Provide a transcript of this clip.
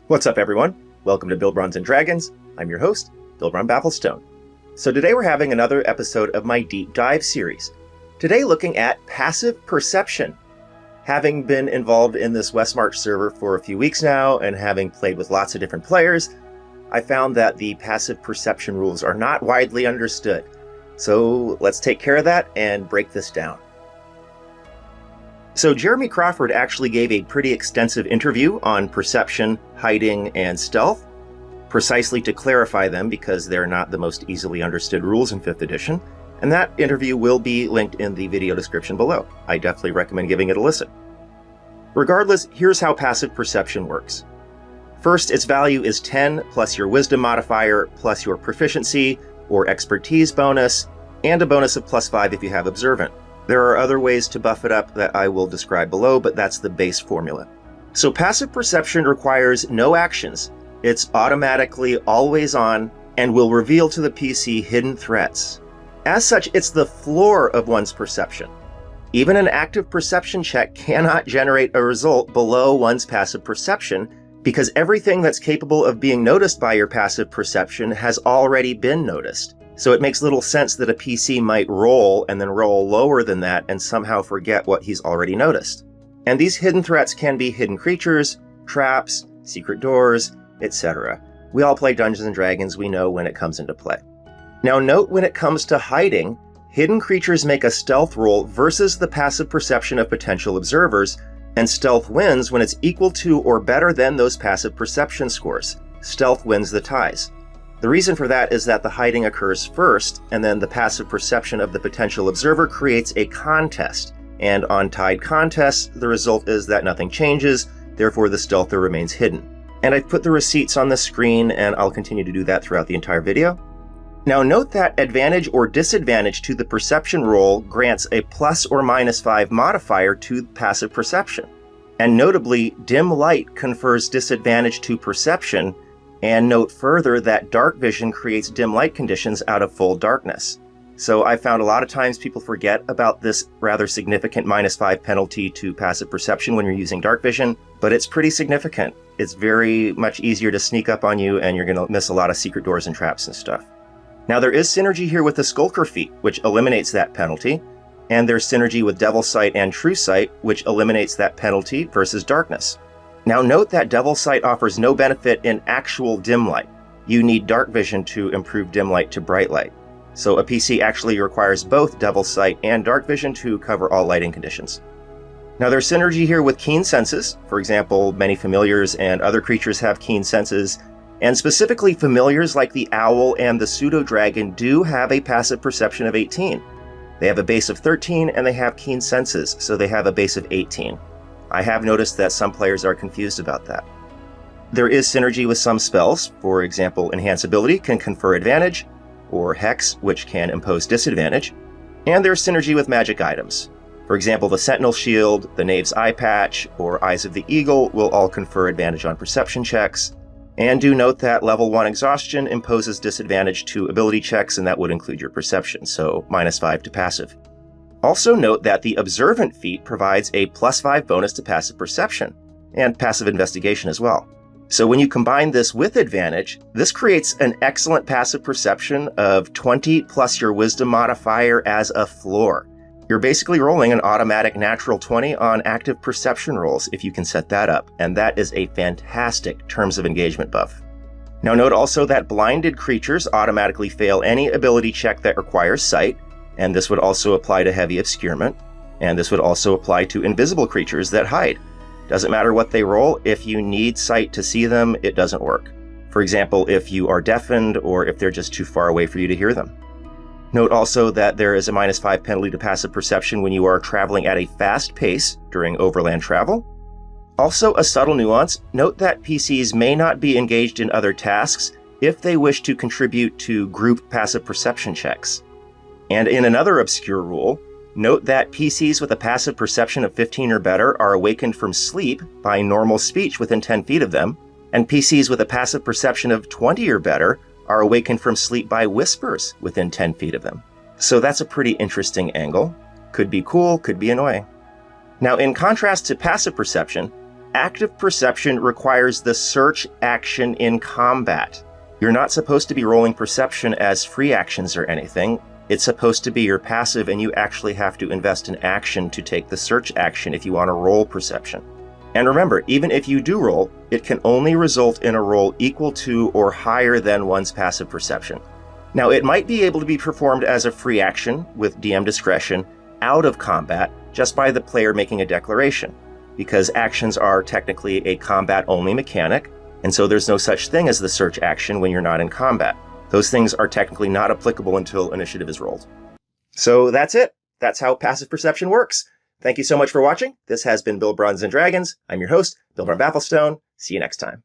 What's up, everyone? Welcome to Build Runs and Dragons. I'm your host, Build Run Bafflestone. So today we're having another episode of my deep dive series. Today looking at passive perception. Having been involved in this West March server for a few weeks now and having played with lots of different players, I found that the passive perception rules are not widely understood. So let's take care of that and break this down. So Jeremy Crawford actually gave a pretty extensive interview on perception, hiding, and stealth, precisely to clarify them because they're not the most easily understood rules in 5th edition, and that interview will be linked in the video description below. I definitely recommend giving it a listen. Regardless, here's how passive perception works. First, its value is 10 plus your wisdom modifier plus your proficiency or expertise bonus, and a bonus of +5 if you have observant. There are other ways to buff it up that I will describe below, but that's the base formula. So passive perception requires no actions. It's automatically always on and will reveal to the PC hidden threats. As such, it's the floor of one's perception. Even an active perception check cannot generate a result below one's passive perception because everything that's capable of being noticed by your passive perception has already been noticed. So it makes little sense that a PC might roll and then roll lower than that and somehow forget what he's already noticed. And these hidden threats can be hidden creatures, traps, secret doors, etc. We all play Dungeons & Dragons, we know when it comes into play. Now note when it comes to hiding, hidden creatures make a stealth roll versus the passive perception of potential observers, and stealth wins when it's equal to or better than those passive perception scores. Stealth wins the ties. The reason for that is that the hiding occurs first, and then the passive perception of the potential observer creates a contest. And on tied contests, the result is that nothing changes, therefore the stealther remains hidden. And I've put the receipts on the screen, and I'll continue to do that throughout the entire video. Now note that advantage or disadvantage to the perception roll grants a plus or -5 modifier to passive perception. And notably, dim light confers disadvantage to perception, and note further that dark vision creates dim light conditions out of full darkness. So I found a lot of times people forget about this rather significant -5 penalty to passive perception when you're using dark vision, but it's pretty significant. It's very much easier to sneak up on you, and you're going to miss a lot of secret doors and traps and stuff. Now there is synergy here with the Skulker feat, which eliminates that penalty, and there's synergy with Devil Sight and True Sight, which eliminates that penalty versus darkness. Now note that Devil Sight offers no benefit in actual dim light. You need dark vision to improve dim light to bright light. So a PC actually requires both Devil Sight and dark vision to cover all lighting conditions. Now there's synergy here with keen senses. For example, many familiars and other creatures have keen senses, and specifically familiars like the owl and the pseudo-dragon do have a passive perception of 18. They have a base of 13 and they have keen senses, so they have a base of 18. I have noticed that some players are confused about that. There is synergy with some spells. For example, Enhance Ability can confer advantage, or Hex, which can impose disadvantage. And there's synergy with magic items. For example, the Sentinel Shield, the Knave's Eye Patch, or Eyes of the Eagle will all confer advantage on perception checks. And do note that level 1 exhaustion imposes disadvantage to ability checks, and that would include your perception, so -5 to passive. Also note that the Observant feat provides a +5 bonus to passive perception, and passive investigation as well. So when you combine this with advantage, this creates an excellent passive perception of 20 plus your wisdom modifier as a floor. You're basically rolling an automatic natural 20 on active perception rolls if you can set that up, and that is a fantastic terms of engagement buff. Now note also that blinded creatures automatically fail any ability check that requires sight, and this would also apply to heavy obscurement, and this would also apply to invisible creatures that hide. Doesn't matter what they roll, if you need sight to see them, it doesn't work. For example, if you are deafened or if they're just too far away for you to hear them. Note also that there is a -5 penalty to passive perception when you are traveling at a fast pace during overland travel. Also, a subtle nuance, note that PCs may not be engaged in other tasks if they wish to contribute to group passive perception checks. And in another obscure rule, note that PCs with a passive perception of 15 or better are awakened from sleep by normal speech within 10 feet of them, and PCs with a passive perception of 20 or better are awakened from sleep by whispers within 10 feet of them. So that's a pretty interesting angle. Could be cool, could be annoying. Now, in contrast to passive perception, Active perception requires the search action in combat. You're not supposed to be rolling perception as free actions or anything. It's supposed to be your passive, and you actually have to invest an action to take the search action if you want to roll perception. And remember, even if you do roll, it can only result in a roll equal to or higher than one's passive perception. Now, it might be able to be performed as a free action with DM discretion out of combat just by the player making a declaration, because actions are technically a combat-only mechanic, and so there's no such thing as the search action when you're not in combat. Those things are technically not applicable until initiative is rolled. So that's it. That's how passive perception works. Thank you so much for watching. This has been Build Bronze and Dragons. I'm your host, Bill Bathelston. See you next time.